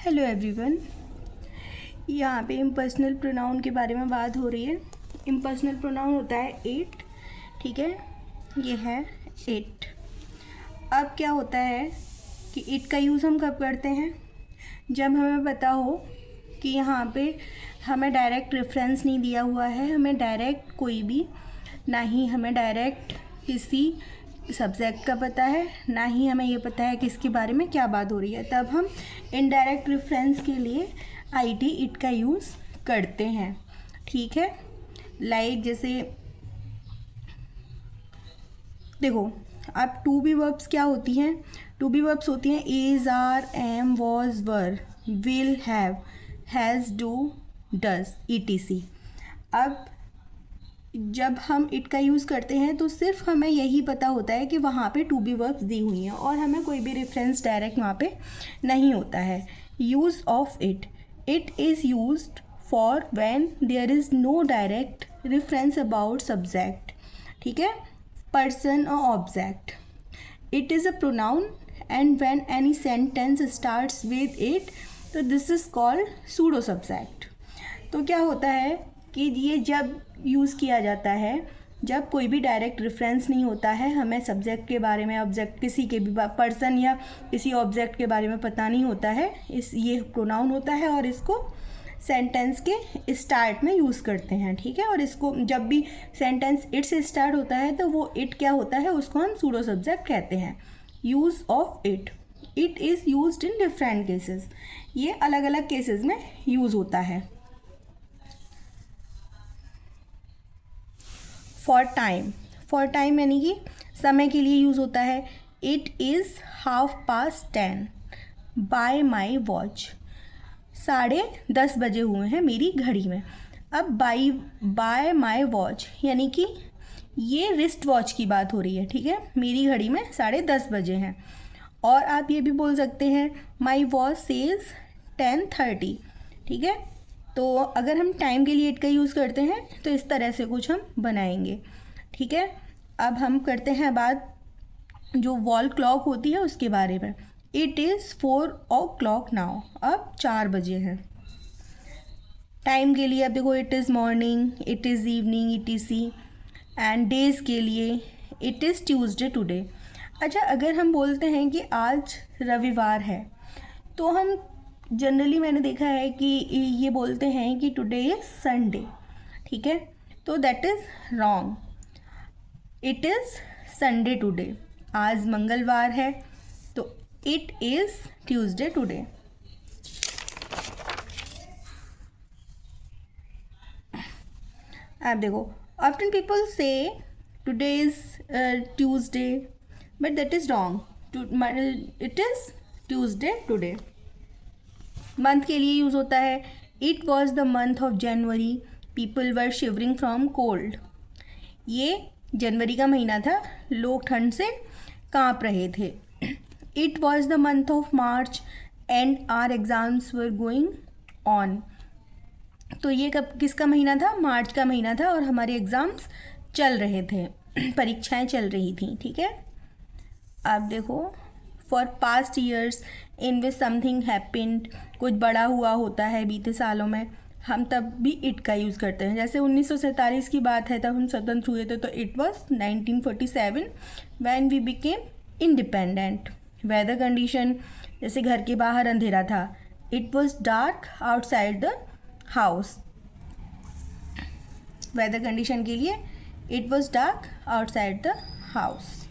Hello everyone. यहाँ पे impersonal pronoun के बारे में बात हो रही है। इम्पर्सनल प्रोनाउन होता है इट, ठीक है, ये है इट। अब क्या होता है कि इट का यूज़ हम कब करते हैं? जब हमें पता हो कि यहाँ पे हमें डायरेक्ट रेफरेंस नहीं दिया हुआ है, हमें डायरेक्ट कोई भी, ना ही हमें डायरेक्ट किसी सब्जेक्ट का पता है, ना ही हमें ये पता है कि इसके बारे में क्या बात हो रही है, तब हम इनडायरेक्ट रेफरेंस के लिए आईटी इट का यूज़ करते हैं, ठीक है। लाइक जैसे देखो, अब टू बी वर्ब्स क्या होती हैं? टू बी वर्ब्स होती हैं is, are, am, was, were, will, have, has, do, does, etc। अब जब हम इट का यूज़ करते हैं तो सिर्फ हमें यही पता होता है कि वहाँ पे टू बी वर्ब्स दी हुई हैं और हमें कोई भी रेफरेंस डायरेक्ट वहाँ पे नहीं होता है। Use of it is used for when there is no direct reference about subject, ठीक है, पर्सन और object. It is a pronoun and when any sentence starts with it, तो this is called pseudo subject. तो क्या होता है कि ये जब यूज़ किया जाता है जब कोई भी डायरेक्ट रेफरेंस नहीं होता है, हमें सब्जेक्ट के बारे में, ऑब्जेक्ट, किसी के भी पर्सन या किसी ऑब्जेक्ट के बारे में पता नहीं होता है, ये प्रोनाउन होता है और इसको सेंटेंस के स्टार्ट में यूज़ करते हैं, ठीक है। और इसको जब भी सेंटेंस इट से स्टार्ट होता है तो वो इट क्या होता है, उसको हम सूडो सब्जेक्ट कहते हैं। Use of it is used in different cases, ये अलग अलग केसेस में यूज़ होता है। फॉर टाइम यानी कि समय के लिए यूज़ होता है। It is 10:30 bye my watch, 10:30 बजे हुए हैं मेरी घड़ी में। अब बाय माई वॉच यानी कि ये रिस्ट वॉच की बात हो रही है, ठीक है, मेरी घड़ी में 10:30 बजे हैं। और आप ये भी बोल सकते हैं माई वॉच सेज 10:30, ठीक है। तो अगर हम टाइम के लिए इट का यूज़ करते हैं तो इस तरह से कुछ हम बनाएंगे, ठीक है। अब हम करते हैं बात जो वॉल क्लॉक होती है उसके बारे में। इट इज़ 4 o'clock नाउ, अब 4 बजे हैं। टाइम के लिए अब देखो, it is morning, it is evening, etc। And days के लिए इट इज़ ट्यूसडे टुडे। अच्छा, अगर हम बोलते हैं कि आज रविवार है तो हम जनरली, मैंने देखा है कि ये बोलते हैं कि टुडे इज़ संडे, ठीक है, तो that is wrong. It is Sunday today, आज मंगलवार है तो इट इज़ ट्यूसडे टुडे। आप देखो, ऑफ्टन पीपल से today is Tuesday, but that is wrong, it is Tuesday today. Month के लिए यूज़ होता है। It was the month of January, people were shivering from cold. ये जनवरी का महीना था, लोग ठंड से काँप रहे थे। It was the month of March and our exams were going on. तो ये कब, किसका महीना था? मार्च का महीना था और हमारे एग्ज़ाम्स चल रहे थे, परीक्षाएं चल रही थी, ठीक है। आप देखो, for past years in which something happened, कुछ बड़ा हुआ होता है बीते सालों में, हम तब भी इट का यूज़ करते हैं। जैसे 1947 की बात है, तब हम स्वतंत्र हुए थे, तो it was 1947 when we became independent. Weather condition, जैसे घर के बाहर अंधेरा था, it was dark outside the house. Weather condition के लिए it was dark outside the house.